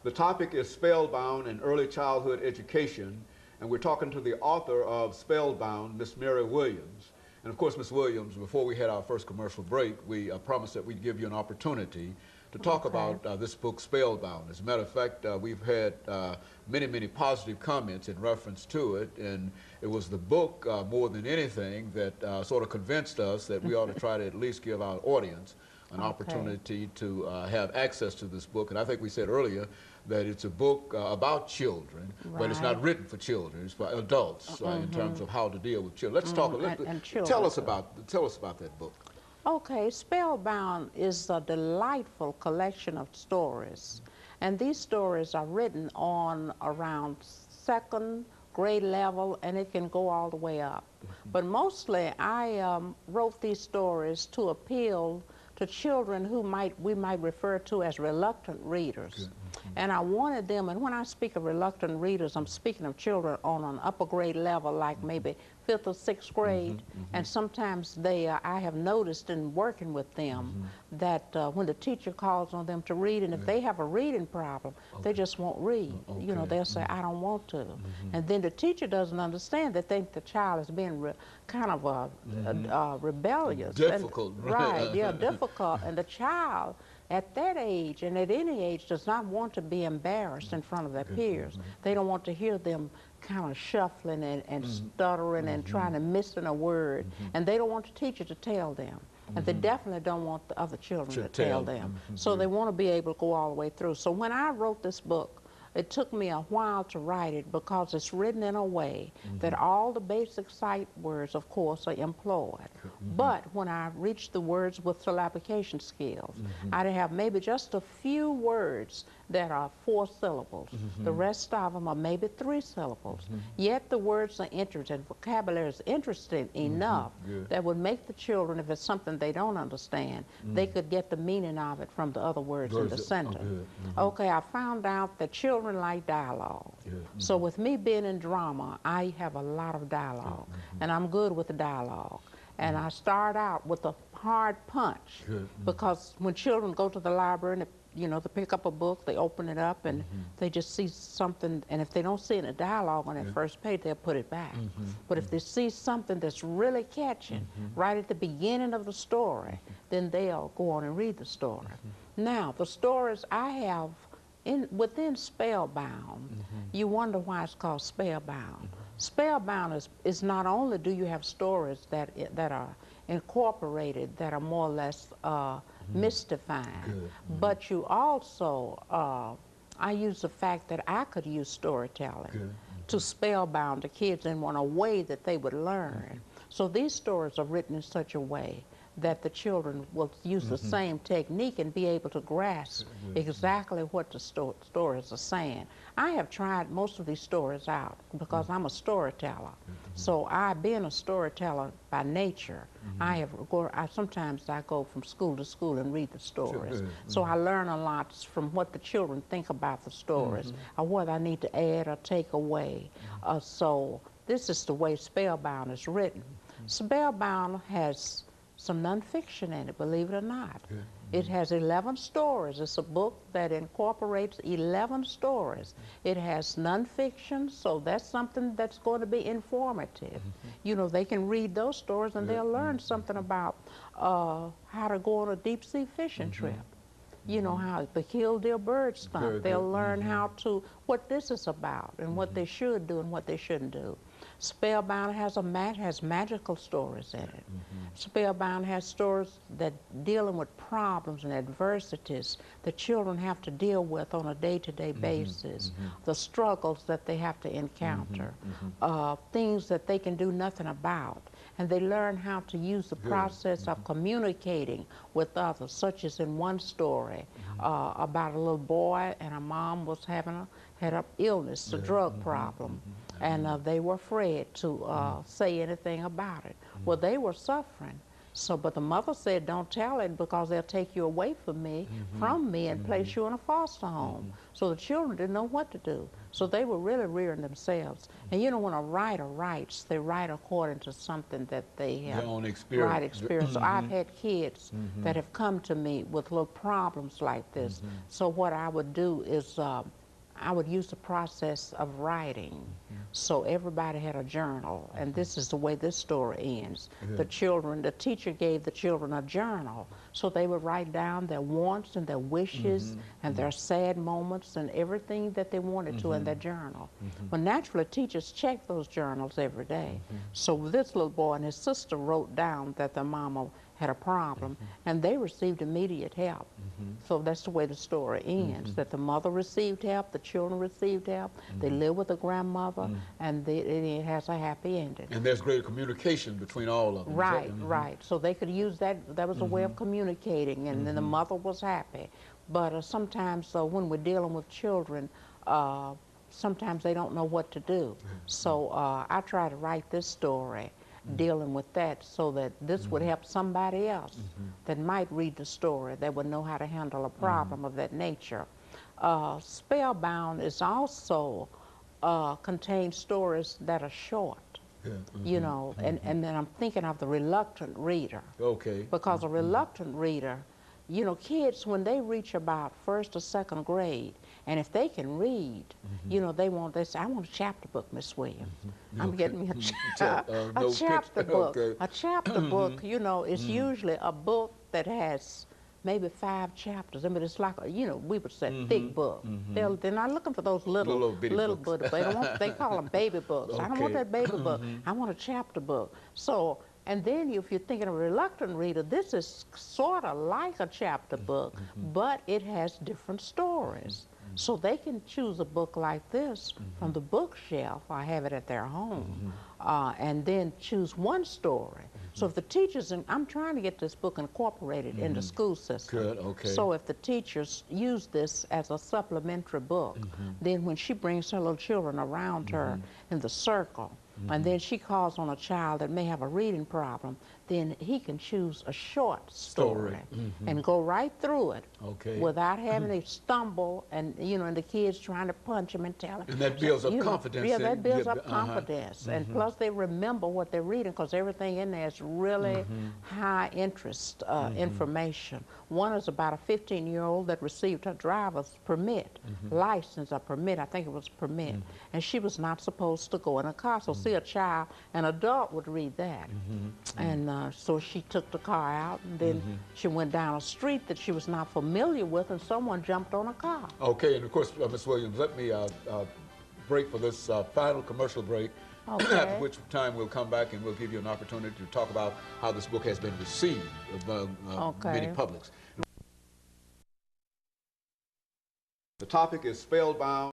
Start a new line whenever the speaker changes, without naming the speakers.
The topic is Spellbound in Early Childhood Education, and we're talking to the author of Spellbound, Miss Mary Williams. And of course, Miss Williams, before we had our first commercial break, we promised that we'd give you an opportunity to talk about this book, Spellbound. As a matter of fact, we've had many positive comments in reference to it, and it was the book, more than anything, that sort of convinced us that we ought to try to at least give our audience an opportunity to have access to this book. And I think we said earlier that it's a book about children, but it's not written for children. It's for adults in terms of how to deal with children. Let's talk. Tell us about that book.
Okay, Spellbound is a delightful collection of stories, and these stories are written on around second grade level, and it can go all the way up. But mostly, I wrote these stories to appeal to children who we might refer to as reluctant readers. And I wanted them, and when I speak of reluctant readers, I'm speaking of children on an upper grade level, like maybe 5th or 6th grade. And sometimes I have noticed in working with them that when the teacher calls on them to read, and if they have a reading problem, they just won't read. You know, they'll say, I don't want to. And then the teacher doesn't understand. They think the child is being kind of rebellious.
Difficult.
Right, yeah, difficult. And the child at that age and at any age does not want to be embarrassed in front of their peers. They don't want to hear them kind of shuffling and stuttering and trying to miss in a word. And they don't want the teacher to tell them. And they definitely don't want the other children to tell them. So they want to be able to go all the way through. So when I wrote this book, it took me a while to write it because it's written in a way that all the basic sight words, of course, are employed. But when I reached the words with syllabication skills, I have maybe just a few words that are 4 syllables. The rest of them are maybe 3 syllables. Yet the words are interesting, vocabulary is interesting enough that would make the children, if it's something they don't understand, they could get the meaning of it from the other words in the sentence. Okay, I found out that children like dialogue. So with me being in drama, I have a lot of dialogue, and I'm good with the dialogue. And I start out with a hard punch, because when children go to the library and you know, to pick up a book, they open it up and they just see something, and if they don't see any dialogue on that first page, they'll put it back. But if they see something that's really catching right at the beginning of the story, then they'll go on and read the story. Now, the stories I have within Spellbound, you wonder why it's called Spellbound. Spellbound is not only do you have stories that are incorporated, that are more or less mystifying, but you also, I use the fact that I could use storytelling to spellbound the kids in a way that they would learn. So these stories are written in such a way that the children will use the same technique and be able to grasp exactly what the stories are saying. I have tried most of these stories out because I'm a storyteller. So being a storyteller by nature, sometimes I go from school to school and read the stories. So I learn a lot from what the children think about the stories, or what I need to add or take away. So this is the way Spellbound is written. Spellbound has some nonfiction in it, believe it or not. It has 11 stories. It's a book that incorporates 11 stories. It has nonfiction, so that's something that's going to be informative. You know, they can read those stories and they'll learn something about how to go on a deep sea fishing trip. You know, how the killdeer bird stunt. They'll learn what this is about and what they should do and what they shouldn't do. Spellbound has magical stories in it. Spellbound has stories that dealing with problems and adversities that children have to deal with on a day-to-day basis, the struggles that they have to encounter, things that they can do nothing about. And they learn how to use the process of communicating with others, such as in one story about a little boy and a mom was had an illness, a drug problem, and they were afraid to say anything about it. Well, they were suffering. So, but the mother said, don't tell it because they'll take you away from me, and place you in a foster home. So the children didn't know what to do. So they were really rearing themselves. And you know, when a writer writes, they write according to something that they have.
Their own experience.
Right experience. So I've had kids that have come to me with little problems like this. So what I would do is I would use the process of writing. So everybody had a journal, and this is the way this story ends. The teacher gave the children a journal, so they would write down their wants and their wishes and their sad moments and everything that they wanted to in their journal. Well, naturally, teachers check those journals every day. So this little boy and his sister wrote down that their mama had a problem, and they received immediate help. So that's the way the story ends, that the mother received help, the children received help, they live with the grandmother, and it has a happy ending.
And there's greater communication between all of them.
Right, right. So they could use that, that was a way of communicating, and then the mother was happy. But sometimes when we're dealing with children, sometimes they don't know what to do. So I try to write this story dealing with that so that this would help somebody else that might read the story, that would know how to handle a problem of that nature. Spellbound is also contains stories that are short. You know, and then I'm thinking of the reluctant reader.
Okay.
Because a reluctant reader, you know, kids, when they reach about 1st or 2nd grade, and if they can read, you know, they say, I want a chapter book, Miss Williams. I'm getting me a chapter book.
Okay.
A chapter book, you know, is usually a book that has maybe 5 chapters. I mean, it's like, you know, we would say thick book. They're not looking for those little bitty books. They call them baby books. I don't want that baby book. I want a chapter book. So, and then if you're thinking of a reluctant reader, this is sort of like a chapter book, but it has different stories. So they can choose a book like this from the bookshelf or have it at their home, and then choose one story. So if the teachers, and I'm trying to get this book incorporated in the school system.
Good, okay.
So if the teachers use this as a supplementary book, then when she brings her little children around her in the circle, and then she calls on a child that may have a reading problem, then he can choose a short story and go right through it without having to stumble and, you know, and the kids trying to punch him and tell him.
And that builds up confidence.
Yeah, that builds up confidence. And plus they remember what they're reading because everything in there is really high interest information. One is about a 15-year-old that received her driver's permit, license or permit, I think it was permit, and she was not supposed to go in a car. So see a child, an adult would read that. And so she took the car out, and then she went down a street that she was not familiar with, and someone jumped on a car.
Okay, and of course, Ms. Williams, let me break for this final commercial break, at which time we'll come back and we'll give you an opportunity to talk about how this book has been received among many publics. The topic is Spellbound.